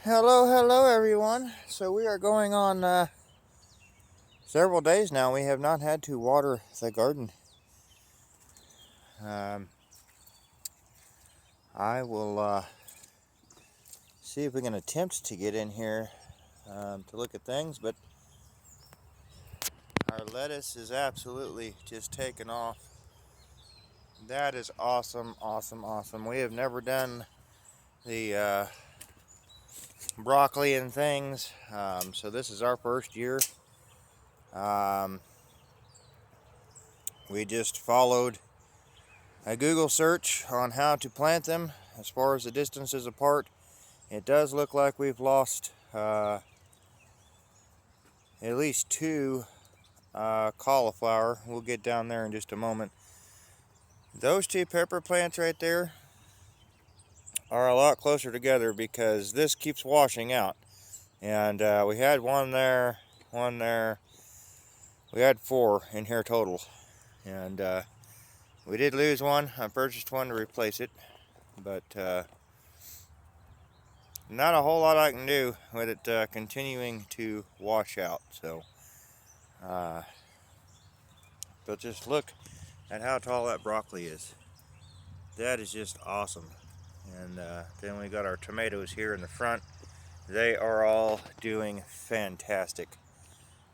Hello everyone. So we are going on several days now. We have not had to water the garden. Um, I will see if we can attempt to get in here to look at things, but our lettuce is absolutely just taken off. That is awesome. We have never done the broccoli and things, so this is our first year. Um, we just followed a Google search on how to plant them as far as the distances apart. It does look like we've lost at least two cauliflower. We'll get down there in just a moment. Those two pepper plants right there are a lot closer together because this keeps washing out. And we had one there. We had four in here total. And we did lose one. I purchased one to replace it. But not a whole lot I can do with it continuing to wash out. So, but just look at how tall that broccoli is. That is just awesome. And then we got our tomatoes here in the front. They are all doing fantastic.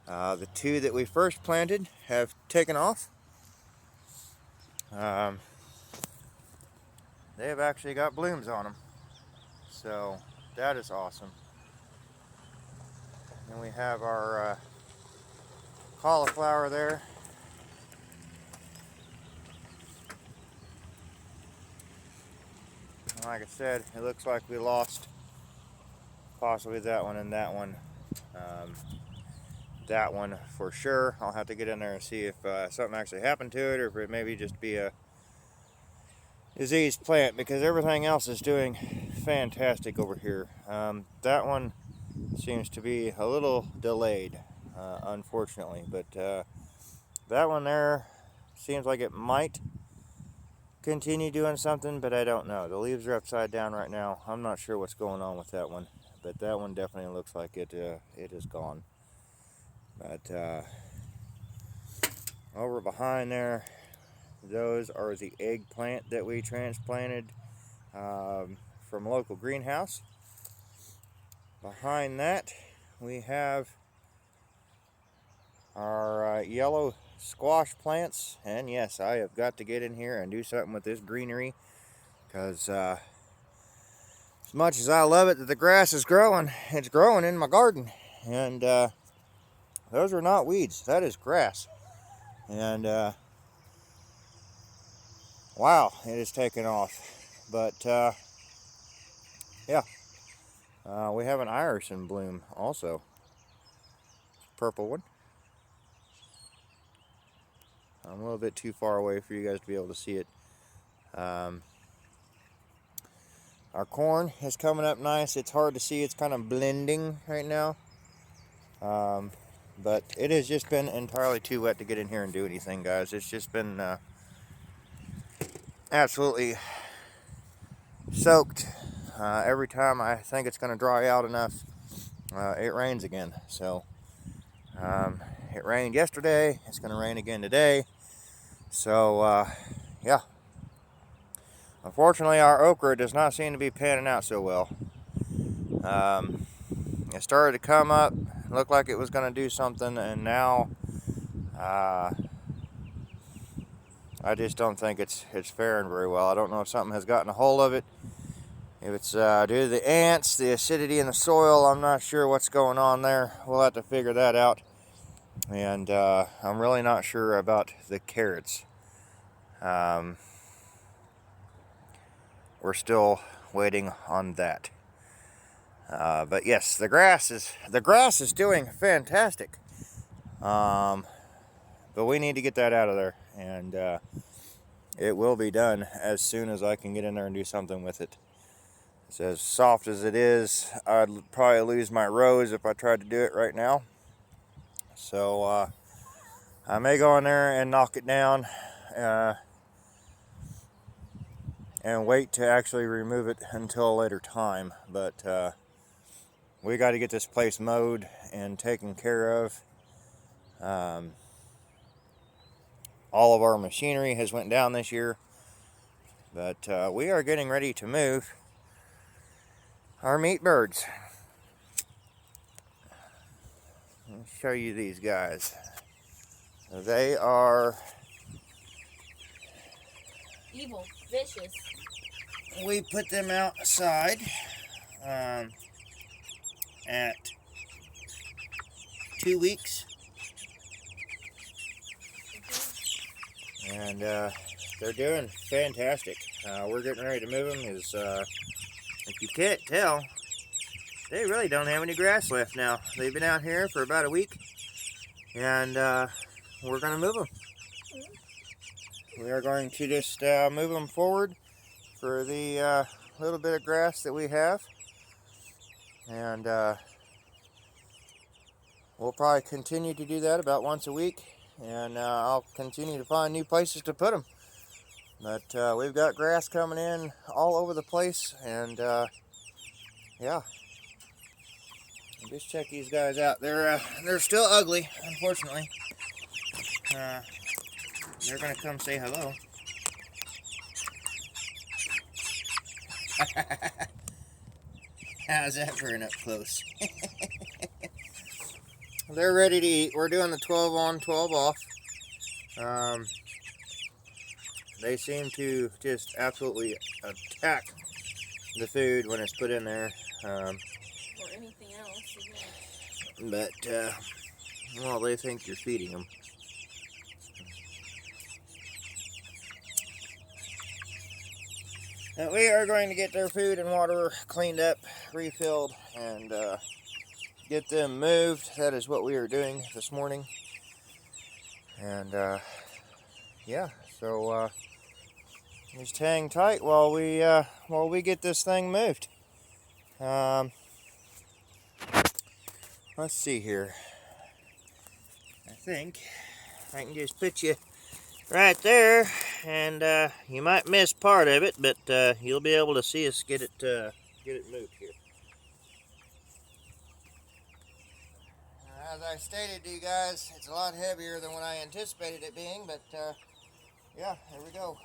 The two that we first planted have taken off. They have actually got blooms on them. So that is awesome. And we have our cauliflower there. And like I said, it looks like we lost possibly that one and that one. That one for sure. I'll have to get in there and see if something actually happened to it, or if it maybe just be a diseased plant, because everything else is doing fantastic over here. That one seems to be a little delayed, unfortunately, but that one there seems like it might continue doing something, but I don't know. The leaves are upside down right now. I'm not sure what's going on with that one, but that one definitely looks like it is gone. But over behind there, those are the eggplant that we transplanted from a local greenhouse. Behind that, we have our yellow squash plants. And yes, I have got to get in here and do something with this greenery, because as much as I love it that the grass is growing, it's growing in my garden. And those are not weeds, that is grass. And wow, it is taken off. But yeah, we have an iris in bloom also. Purple one. I'm a little bit too far away for you guys to be able to see it. Our corn is coming up nice. It's hard to see, it's kind of blending right now. But it has just been entirely too wet to get in here and do anything, guys. It's just been absolutely soaked. Every time I think it's going to dry out enough, it rains again. So it rained yesterday, it's going to rain again today. So yeah, unfortunately our okra does not seem to be panning out so well. It started to come up, looked like it was going to do something, and now I just don't think it's faring very well. I don't know if something has gotten a hold of it. If it's due to the ants, the acidity in the soil, I'm not sure what's going on there. We'll have to figure that out. And I'm really not sure about the carrots. We're still waiting on that. But yes, the grass is doing fantastic. But we need to get that out of there, and it will be done as soon as I can get in there and do something with it. It's as soft as it is. I'd probably lose my rows if I tried to do it right now. So I may go in there and knock it down and wait to actually remove it until a later time. But we got to get this place mowed and taken care of. All of our machinery has went down this year, but we are getting ready to move our meat birds. Let me show you these guys. They are evil, vicious. We put them outside at 2 weeks, and they're doing fantastic. We're getting ready to move them. If you can't tell, they really don't have any grass left now. They've been out here for about a week, and we're going to move them. We are going to just move them forward for the little bit of grass that we have, and we'll probably continue to do that about once a week, and I'll continue to find new places to put them. But we've got grass coming in all over the place, and yeah. Just check these guys out. They're still ugly, unfortunately. They're gonna come say hello. How's that for an up close? They're ready to eat. We're doing the 12 on, 12 off. They seem to just absolutely attack the food when it's put in there. Or anything else. But, well, they think you're feeding them. We are going to get their food and water cleaned up, refilled, and get them moved. That is what we are doing this morning. And yeah, so just hang tight while we get this thing moved. Let's see here. I think I can just put you right there, and you might miss part of it, but you'll be able to see us get it moved here. As I stated to you guys, it's a lot heavier than what I anticipated it being, but yeah, here we go.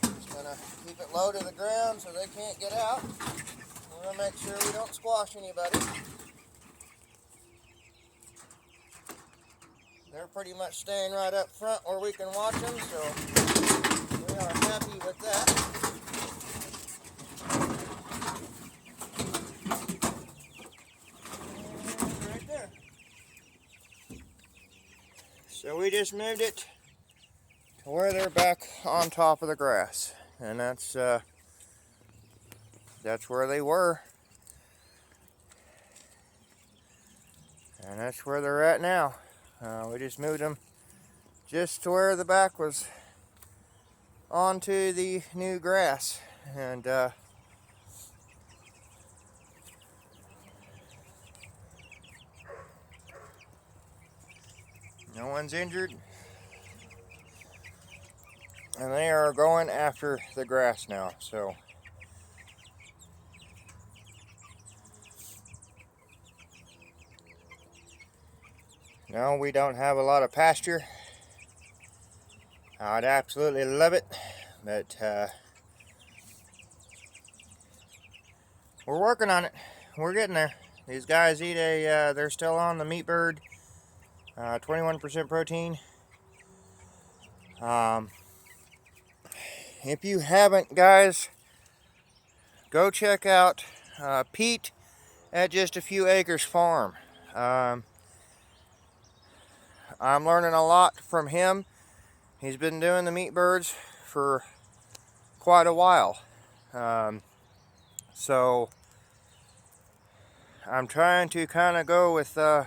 Just gonna keep it low to the ground so they can't get out. We're gonna make sure we don't squash anybody. They're pretty much staying right up front where we can watch them, so we are happy with that. Right there. So we just moved it to where they're back on top of the grass, and that's where they were, and that's where they're at now. We just moved them just to where the back was onto the new grass, and no one's injured, and they are going after the grass now. So no, we don't have a lot of pasture. I'd absolutely love it, but we're working on it. We're getting there. These guys eat they're still on the meat bird, 21% protein. If you haven't, guys, go check out Pete at Just a Few Acres Farm. I'm learning a lot from him. He's been doing the meat birds for quite a while. So I'm trying to kind of go with the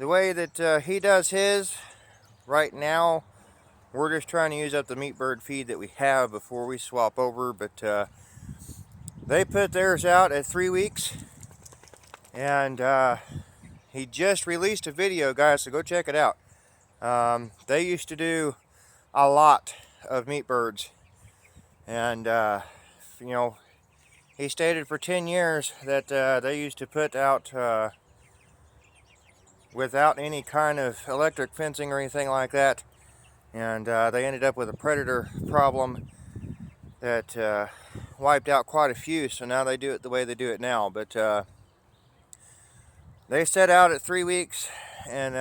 way that he does his. Right now, we're just trying to use up the meat bird feed that we have before we swap over. But they put theirs out at 3 weeks. And he just released a video, guys, so go check it out. They used to do a lot of meat birds, and you know, he stated for 10 years that they used to put out without any kind of electric fencing or anything like that, and they ended up with a predator problem that wiped out quite a few, so now they do it the way they do it now. But they set out at 3 weeks, and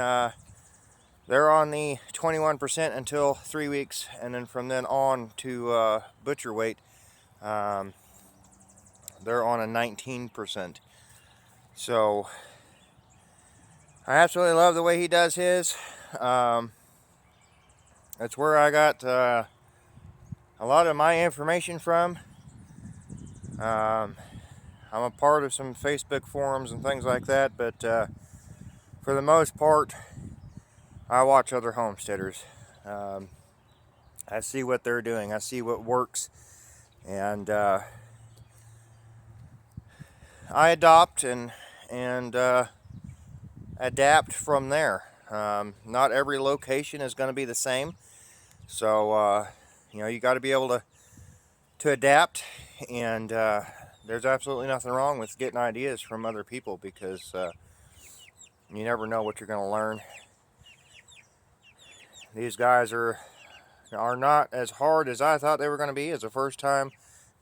they're on the 21% until 3 weeks, and then from then on to butcher weight, they're on a 19%. So I absolutely love the way he does his. That's where I got a lot of my information from. I'm a part of some Facebook forums and things like that, but for the most part, I watch other homesteaders. I see what they're doing. I see what works, and I adopt and adapt from there. Not every location is going to be the same, so you got to be able to adapt, and there's absolutely nothing wrong with getting ideas from other people, because you never know what you're going to learn. These guys are not as hard as I thought they were going to be as a first time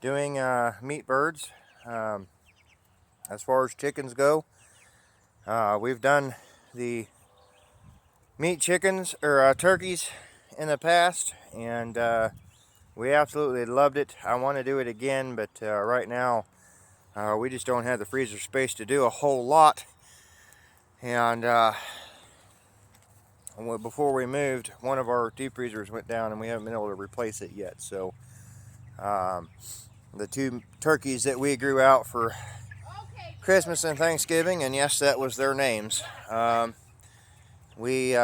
doing meat birds. As far as chickens go, we've done the meat chickens or turkeys in the past, and we absolutely loved it. I want to do it again, but right now we just don't have the freezer space to do a whole lot. And before we moved, one of our deep freezers went down, and we haven't been able to replace it yet. So the 2 turkeys that we grew out for Christmas and Thanksgiving, and yes, that was their names, we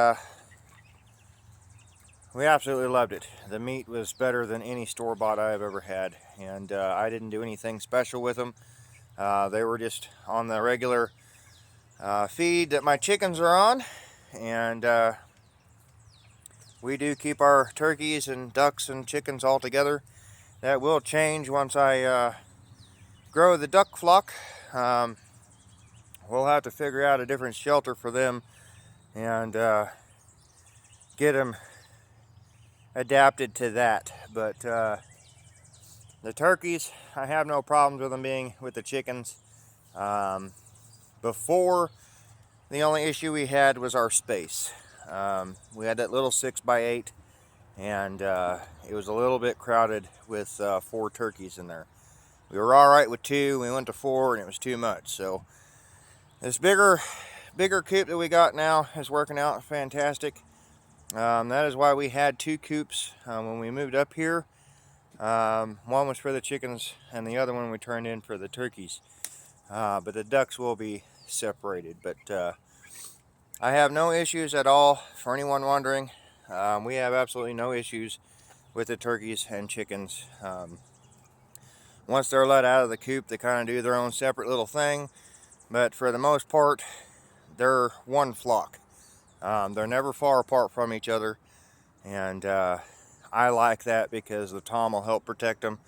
absolutely loved it. The meat was better than any store-bought I have ever had, and I didn't do anything special with them. They were just on the regular feed that my chickens are on, and we do keep our turkeys and ducks and chickens all together. That will change once I grow the duck flock. We'll have to figure out a different shelter for them and get them adapted to that. But the turkeys, I have no problems with them being with the chickens. Before, the only issue we had was our space. We had that little 6x8, and it was a little bit crowded with 4 turkeys in there. We were all right with 2. We went to 4, and it was too much. So this bigger coop that we got now is working out fantastic. That is why we had 2 coops when we moved up here. One was for the chickens, and the other one we turned in for the turkeys. But the ducks will be separated. But I have no issues at all. For anyone wondering, we have absolutely no issues with the turkeys and chickens. Once they're let out of the coop, they kind of do their own separate little thing. But for the most part, they're one flock. They're never far apart from each other, and I like that because the Tom will help protect them.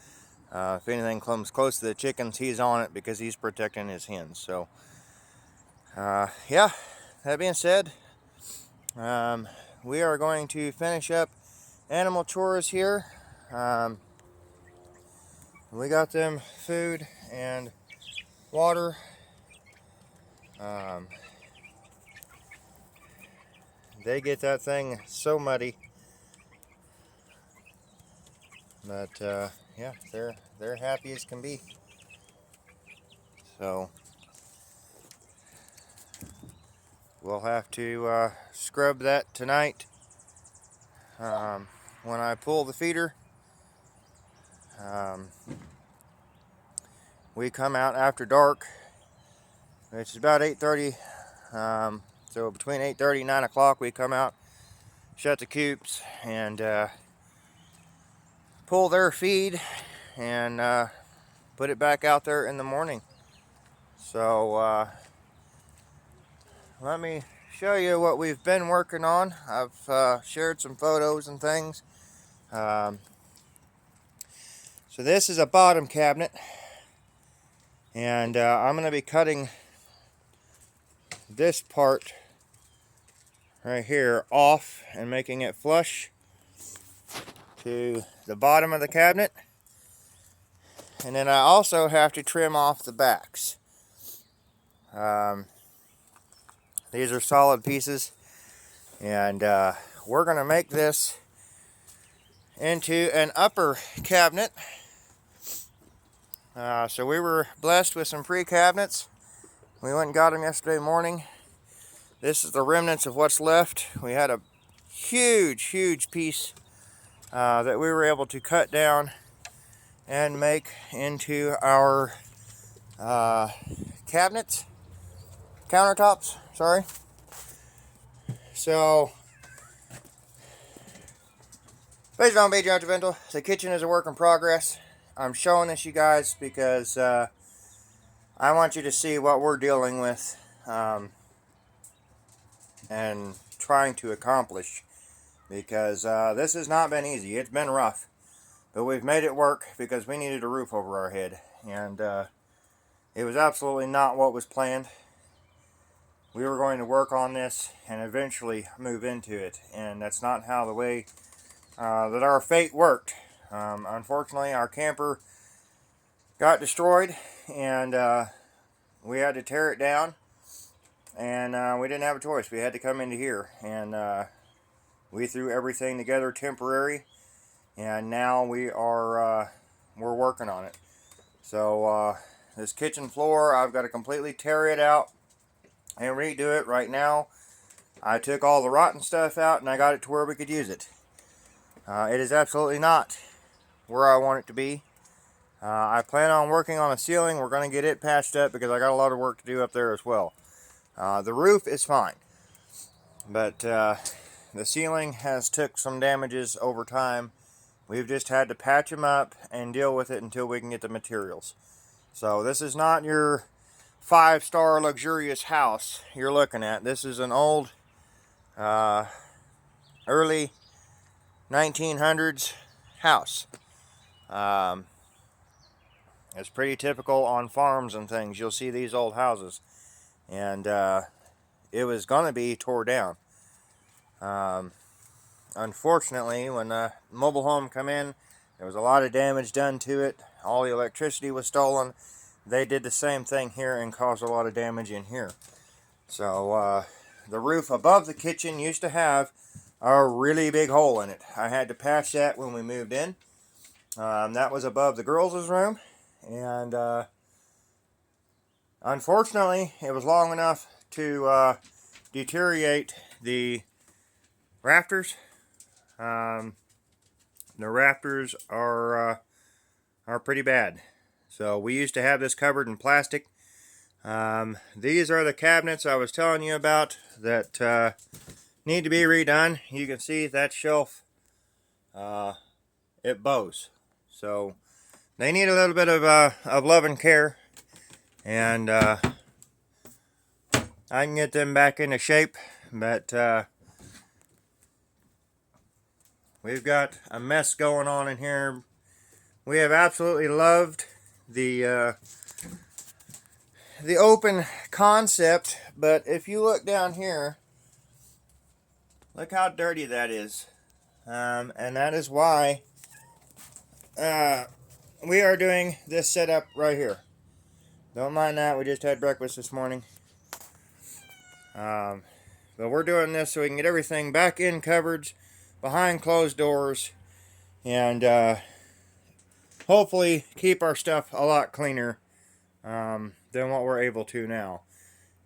If anything comes close to the chickens, he's on it because he's protecting his hens. So yeah, that being said, we are going to finish up animal chores here. We got them food and water. They get that thing so muddy, but yeah, they're happy as can be. So we'll have to scrub that tonight when I pull the feeder. We come out after dark, which is about 8:30. So between 8:30 and 9 o'clock, we come out, shut the coops, and pull their feed and put it back out there in the morning. So let me show you what we've been working on. I've shared some photos and things. So this is a bottom cabinet. And I'm going to be cutting this part right here off and making it flush to the bottom of the cabinet. And then I also have to trim off the backs. These are solid pieces, and we're going to make this into an upper cabinet. So we were blessed with some free cabinets. We went and got them yesterday morning. This is the remnants of what's left. We had a huge piece that we were able to cut down and make into our cabinets, countertops, sorry. So, based on be judgmental, the kitchen is a work in progress. I'm showing this you guys because I want you to see what we're dealing with and trying to accomplish, because this has not been easy. It's been rough, but we've made it work because we needed a roof over our head, and it was absolutely not what was planned. We were going to work on this and eventually move into it, and that's not how the way that our fate worked. Unfortunately, our camper got destroyed, and we had to tear it down, and we didn't have a choice. We had to come into here, and we threw everything together temporary, and now we're working on it. So this kitchen floor, I've got to completely tear it out and redo it. Right now, I took all the rotten stuff out and I got it to where we could use it. It is absolutely not where I want it to be. I plan on working on a ceiling. We're going to get it patched up because I got a lot of work to do up there as well. The roof is fine, but the ceiling has took some damages over time. We've just had to patch them up and deal with it until we can get the materials. So this is not your 5-star luxurious house you're looking at. This is an old early 1900s house. It's pretty typical on farms and things. You'll see these old houses, and it was going to be tore down. Unfortunately, when the mobile home come in, there was a lot of damage done to it. All the electricity was stolen. They did the same thing here and caused a lot of damage in here. So the roof above the kitchen used to have a really big hole in it. I had to patch that when we moved in. That was above the girls' room, and unfortunately it was long enough to deteriorate the rafters. The rafters are pretty bad. So we used to have this covered in plastic. These are the cabinets I was telling you about that need to be redone. You can see that shelf, it bows. So they need a little bit of love and care, and I can get them back into shape, but we've got a mess going on in here. We have absolutely loved the open concept, but if you look down here, look how dirty that is, and that is why we are doing this setup right here. Don't mind that, we just had breakfast this morning. But we're doing this so we can get everything back in cupboards, behind closed doors, and hopefully keep our stuff a lot cleaner than what we're able to now.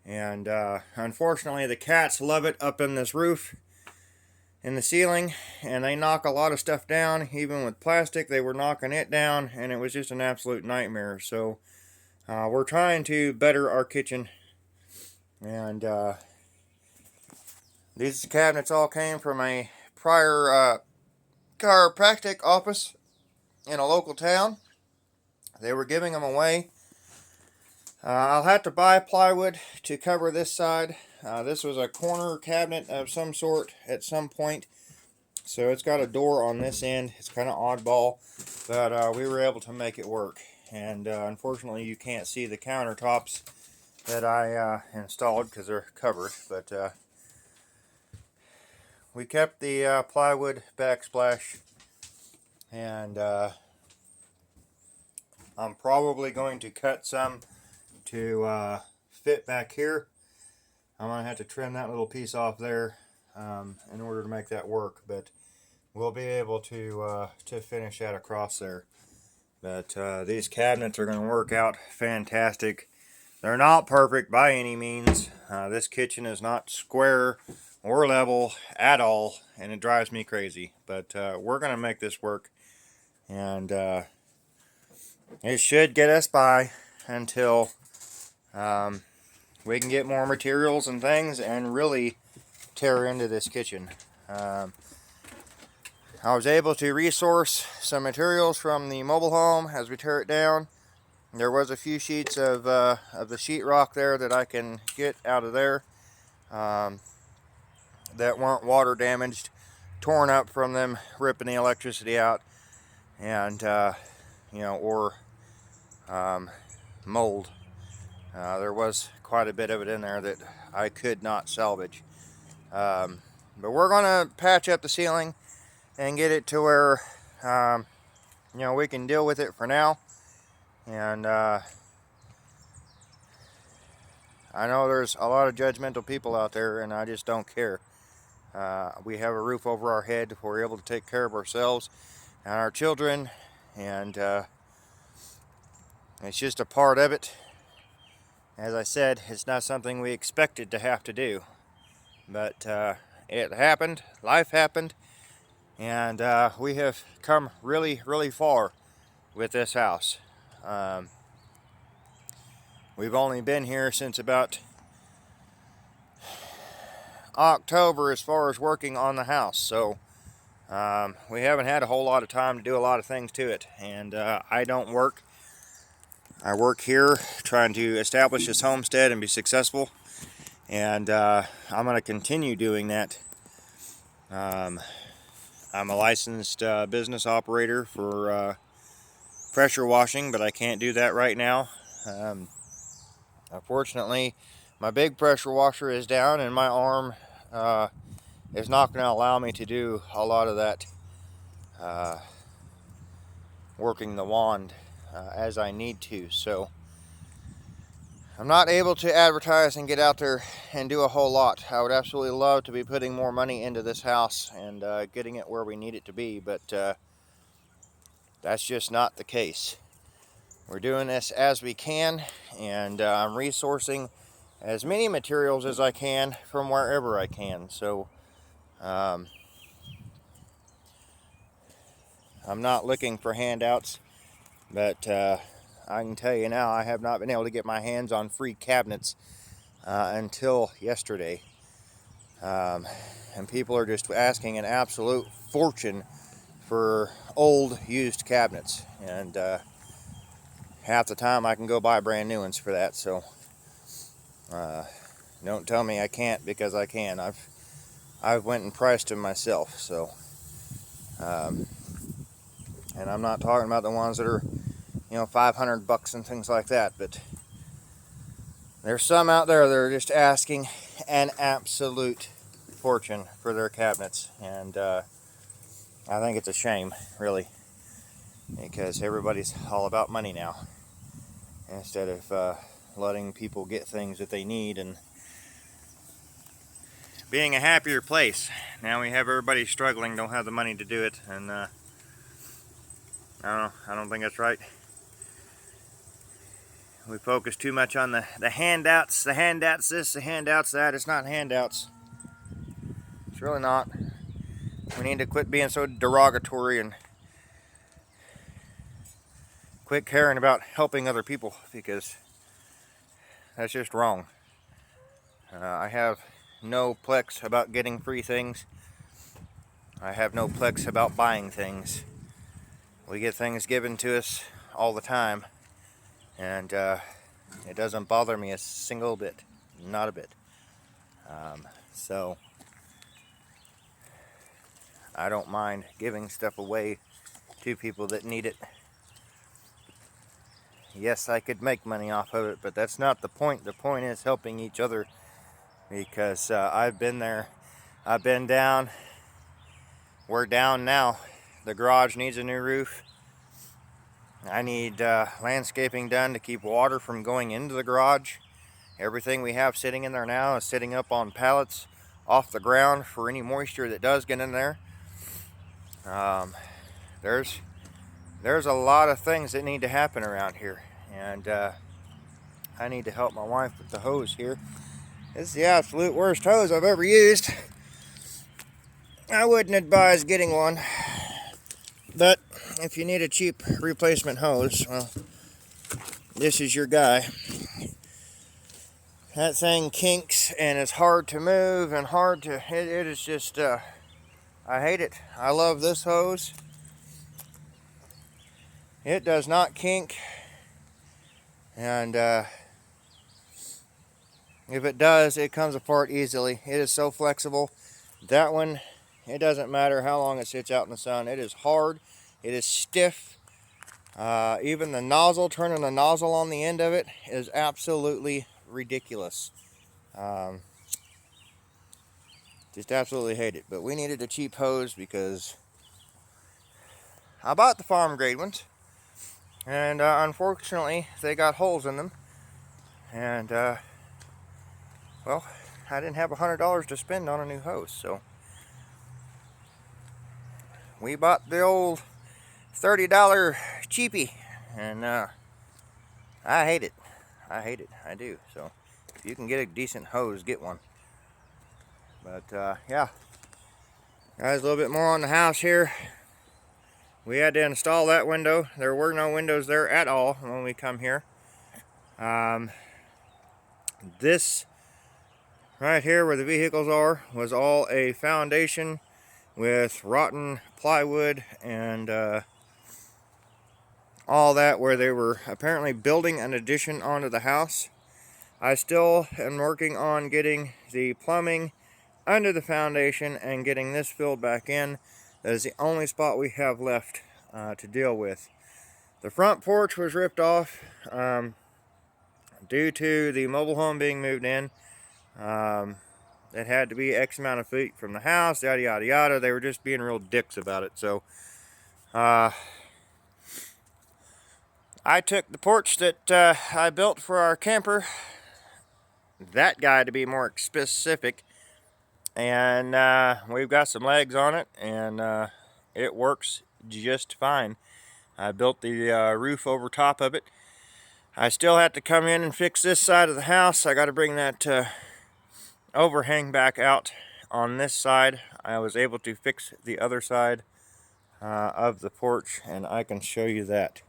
And unfortunately, the cats love it up in this roof, in the ceiling, and they knock a lot of stuff down. Even with plastic, they were knocking it down, and it was just an absolute nightmare. So we're trying to better our kitchen, and these cabinets all came from a prior chiropractic office in a local town. They were giving them away. I'll have to buy plywood to cover this side. This was a corner cabinet of some sort at some point, so it's got a door on this end. It's kind of oddball, but we were able to make it work. and unfortunately you can't see the countertops that I installed because they're covered, but we kept the plywood backsplash, and I'm probably going to cut some to fit back here. I'm going to have to trim that little piece off there in order to make that work, but we'll be able to finish that across there. But these cabinets are going to work out fantastic. They're not perfect by any means. This kitchen is not square or level at all, and it drives me crazy. But we're going to make this work, and it should get us by until we can get more materials and things and really tear into this kitchen. I was able to resource some materials from the mobile home as we tear it down. There was a few sheets of the sheetrock there that I can get out of there that weren't water damaged, torn up from them ripping the electricity out, and or mold. There was quite a bit of it in there that I could not salvage. But we're gonna patch up the ceiling and get it to where we can deal with it for now. And I know there's a lot of judgmental people out there, and I just don't care. We have a roof over our head. We're able to take care of ourselves and our children, and it's just a part of it. As I said, it's not something we expected to have to do, but it happened. Life happened, and we have come really, really far with this house. We've only been here since about October as far as working on the house, so we haven't had a whole lot of time to do a lot of things to it. And I don't work. I work here trying to establish this homestead and be successful, and I'm going to continue doing that. I'm a licensed business operator for pressure washing, but I can't do that right now. Unfortunately, my big pressure washer is down, and my arm is not going to allow me to do a lot of that working the wand as I need to. So I'm not able to advertise and get out there and do a whole lot. I would absolutely love to be putting more money into this house and getting it where we need it to be, but that's just not the case. We're doing this as we can, and I'm resourcing as many materials as I can from wherever I can. So I'm not looking for handouts, but I can tell you now, I have not been able to get my hands on free cabinets until yesterday. And people are just asking an absolute fortune for old used cabinets, and half the time I can go buy brand new ones for that. So don't tell me I can't, because I can. I've went and priced them myself. So and I'm not talking about the ones that are $500 and things like that, but there's some out there that are just asking an absolute fortune for their cabinets, and I think it's a shame, really, because everybody's all about money now instead of letting people get things that they need and being a happier place. Now we have everybody struggling, don't have the money to do it, and I don't know, I don't think that's right. We focus too much on the handouts, the handouts this, the handouts that. It's not handouts. It's really not. We need to quit being so derogatory and quit caring about helping other people, because that's just wrong. I have no plex about getting free things. I have no plex about buying things. We get things given to us all the time, and it doesn't bother me a single bit, not a bit. So I don't mind giving stuff away to people that need it. Yes, I could make money off of it, but that's not the point. The point is helping each other, because I've been there. I've been down. We're down now. The garage needs a new roof. I need landscaping done to keep water from going into the garage. Everything we have sitting in there now is sitting up on pallets off the ground for any moisture that does get in there. Um, there's a lot of things that need to happen around here, and I need to help my wife with the hose here. This is the absolute worst hose I've ever used. I wouldn't advise getting one, but if you need a cheap replacement hose, well, this is your guy. That thing kinks and it's hard to move and hard to, it is just, I hate it. I love this hose. It does not kink, and if it does, it comes apart easily. It is so flexible. That one, it doesn't matter how long it sits out in the sun. It is hard. It is stiff. Even the nozzle, turning the nozzle on the end of it is absolutely ridiculous. Just absolutely hate it. But we needed a cheap hose because I bought the farm grade ones, and unfortunately they got holes in them, and well, I didn't have $100 to spend on a new hose, so we bought the old $30 cheapie, and I hate it. I hate it. I do. So if you can get a decent hose, get one. But yeah, guys, a little bit more on the house here. We had to install that window. There were no windows there at all when we come here. This right here where the vehicles are was all a foundation with rotten plywood and all that, where they were apparently building an addition onto the house. I still am working on getting the plumbing under the foundation and getting this filled back in. That is the only spot we have left to deal with. The front porch was ripped off due to the mobile home being moved in. It had to be X amount of feet from the house, yada yada yada. They were just being real dicks about it. So I took the porch that I built for our camper, that guy to be more specific, and we've got some legs on it, and it works just fine. I built the roof over top of it. I still have to come in and fix this side of the house. I got to bring that overhang back out on this side. I was able to fix the other side of the porch, and I can show you that.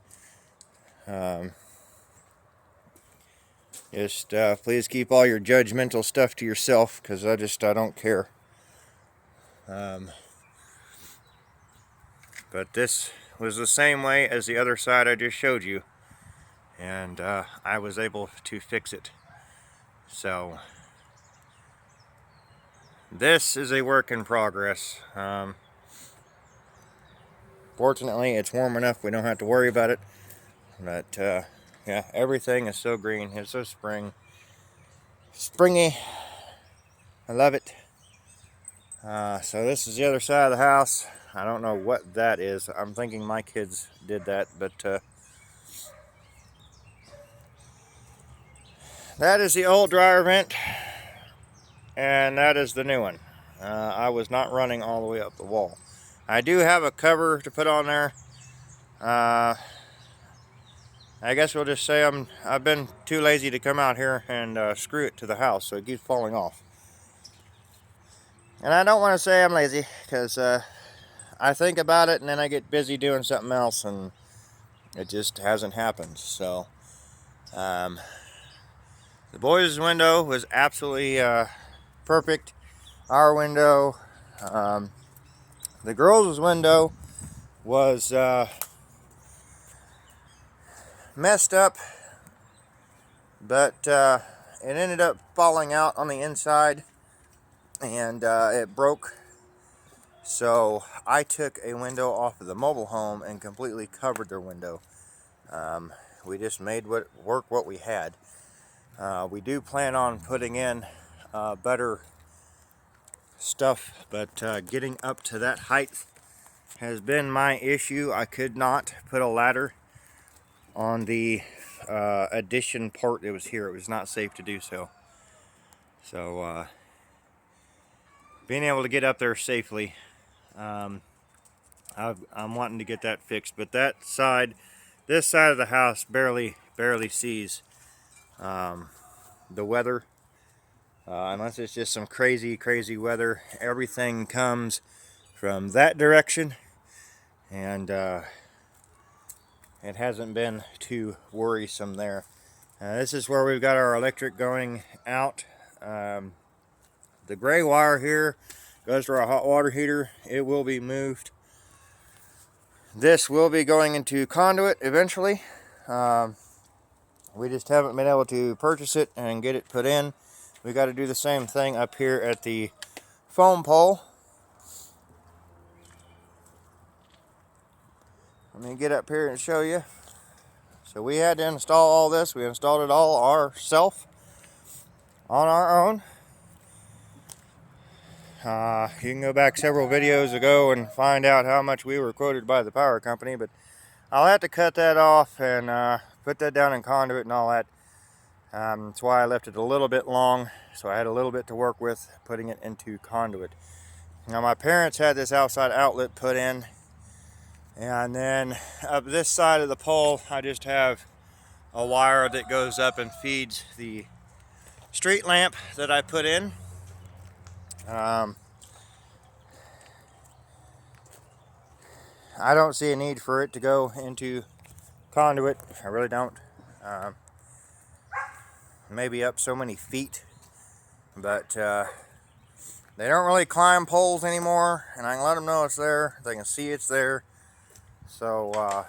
Just please keep all your judgmental stuff to yourself, because I don't care. But this was the same way as the other side I just showed you, and I was able to fix it. So this is a work in progress. Fortunately, it's warm enough we don't have to worry about it. But yeah, everything is so green. It's so springy. I love it. So this is the other side of the house. I don't know what that is. I'm thinking my kids did that, but that is the old dryer vent, and that is the new one. I was not running all the way up the wall. I do have a cover to put on there. I guess we'll just say I've been too lazy to come out here and screw it to the house, so it keeps falling off. And I don't want to say I'm lazy, because I think about it and then I get busy doing something else, and it just hasn't happened. So the boys' window was absolutely perfect. Our window, the girls' window was messed up, but it ended up falling out on the inside, and it broke. So I took a window off of the mobile home and completely covered their window. we just made what we had. We do plan on putting in better stuff, but getting up to that height has been my issue. I could not put a ladder on the addition part that was here. It was not safe to do so. So being able to get up there safely, I'm wanting to get that fixed. But that side, this side of the house barely sees the weather, unless it's just some crazy weather. Everything comes from that direction, and it hasn't been too worrisome there. This is where we've got our electric going out. The gray wire here goes to our hot water heater. It will be moved. This will be going into conduit eventually. We just haven't been able to purchase it and get it put in. We got to do the same thing up here at the foam pole. Let me get up here and show you. So we had to install all this. We installed it all ourselves on our own. You can go back several videos ago and find out how much we were quoted by the power company, but I'll have to cut that off and put that down in conduit and all that. That's why I left it a little bit long, so I had a little bit to work with putting it into conduit. Now my parents had this outside outlet put in, and then up this side of the pole I just have a wire that goes up and feeds the street lamp that I put in. I don't see a need for it to go into conduit. I really don't. Maybe up so many feet, but they don't really climb poles anymore, and I can let them know it's there. They can see it's there. So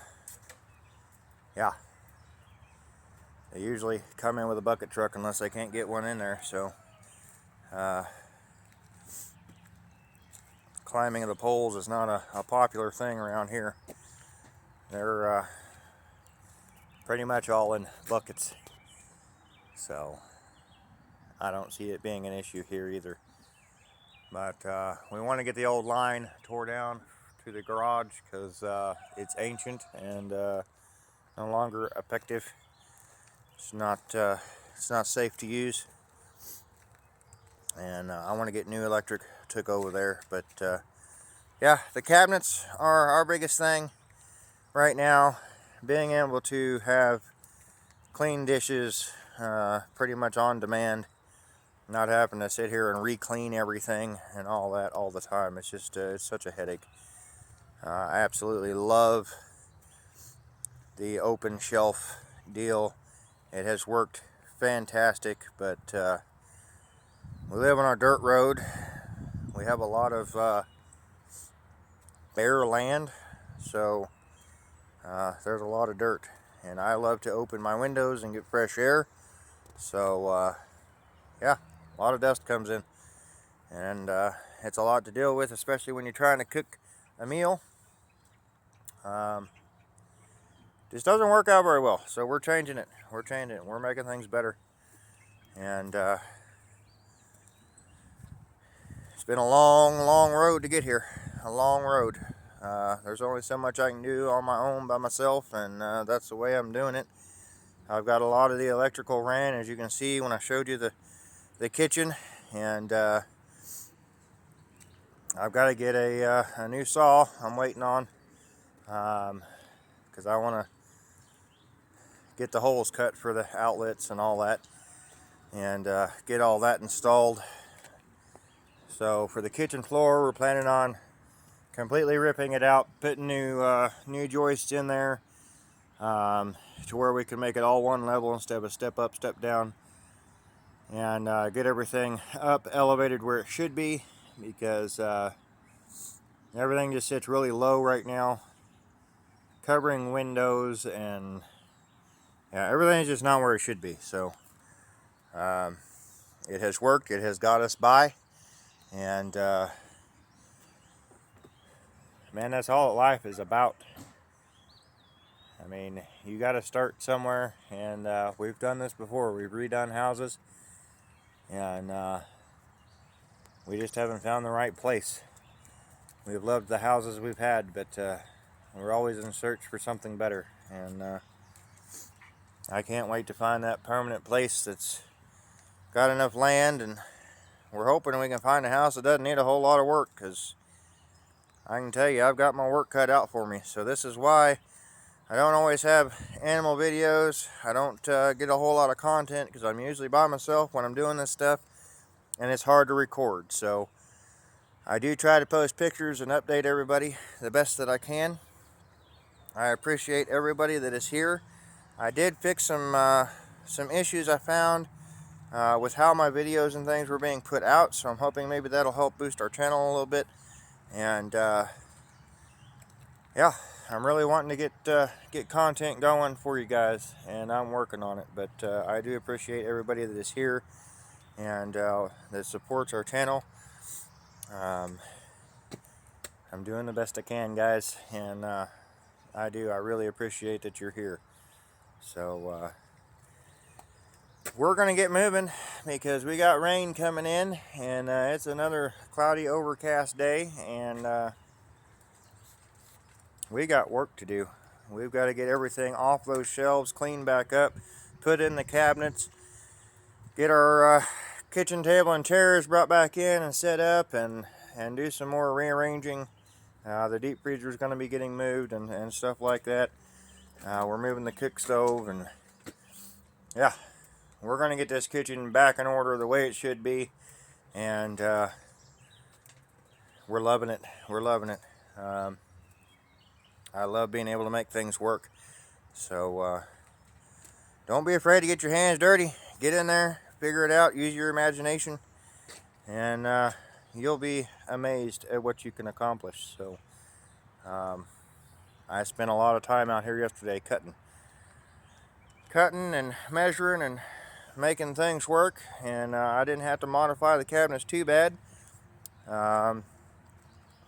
yeah, they usually come in with a bucket truck unless they can't get one in there. So climbing the poles is not a popular thing around here. They're pretty much all in buckets. So I don't see it being an issue here either. But we want to get the old line tore down to the garage because it's ancient and no longer effective. It's not safe to use. And I want to get new electric took over there. But yeah, the cabinets are our biggest thing right now. Being able to have clean dishes pretty much on demand, not having to sit here and re-clean everything and all that all the time. It's just it's such a headache. I absolutely love the open shelf deal. It has worked fantastic, but we live on our dirt road. We have a lot of bare land, so there's a lot of dirt, and I love to open my windows and get fresh air. So yeah, a lot of dust comes in, and it's a lot to deal with, especially when you're trying to cook a meal. Just doesn't work out very well, so we're changing it. We're making things better, and it's been a long road to get here. A long road. There's only so much I can do on my own by myself, and that's the way I'm doing it. I've got a lot of the electrical ran, as you can see when I showed you the kitchen, and I've got to get a new saw I'm waiting on, because I want to get the holes cut for the outlets and all that, and get all that installed. So for the kitchen floor, we're planning on completely ripping it out, putting new joists in there, to where we can make it all one level instead of a step up, step down, and get everything up elevated where it should be, because everything just sits really low right now, covering windows, and yeah, everything's just not where it should be. So it has worked. It has got us by, and man, that's all life is about. I mean, you got to start somewhere, and we've done this before. We've redone houses, and we just haven't found the right place. We've loved the houses we've had, but we're always in search for something better, and I can't wait to find that permanent place that's got enough land, and we're hoping we can find a house that doesn't need a whole lot of work, because I can tell you I've got my work cut out for me. So this is why I don't always have animal videos. I don't get a whole lot of content, because I'm usually by myself when I'm doing this stuff, and it's hard to record. So I do try to post pictures and update everybody the best that I can. I appreciate everybody that is here. I did fix some issues I found with how my videos and things were being put out, so I'm hoping maybe that'll help boost our channel a little bit. And yeah, I'm really wanting to get content going for you guys, and I'm working on it. But I do appreciate everybody that is here and that supports our channel. I'm doing the best I can, guys, and I really appreciate that you're here. So we're gonna get moving, because we got rain coming in, and it's another cloudy, overcast day, and we got work to do. We've got to get everything off those shelves, cleaned back up, put in the cabinets, get our kitchen table and chairs brought back in and set up, and do some more rearranging. The deep freezer is going to be getting moved, and stuff like that. We're moving the cook stove, and yeah, we're going to get this kitchen back in order the way it should be, and we're loving it. We're loving it. I love being able to make things work. So don't be afraid to get your hands dirty. Get in there, figure it out, use your imagination, and you'll be amazed at what you can accomplish. So I spent a lot of time out here yesterday cutting and measuring and making things work, and I didn't have to modify the cabinets too bad.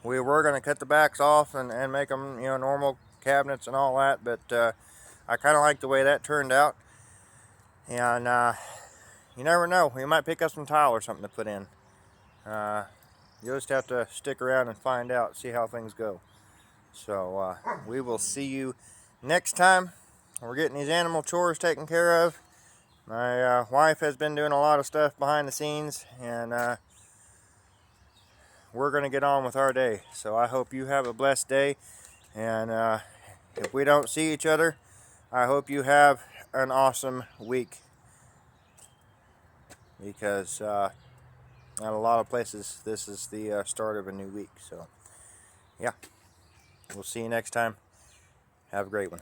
We were going to cut the backs off and make them, normal cabinets and all that, but I kind of like the way that turned out. And you never know, we might pick up some tile or something to put in. You'll just have to stick around and find out, see how things go. So we will see you next time. We're getting these animal chores taken care of. My wife has been doing a lot of stuff behind the scenes, and we're going to get on with our day. So I hope you have a blessed day, and if we don't see each other, I hope you have an awesome week, because at a lot of places this is the start of a new week. So yeah, we'll see you next time. Have a great one.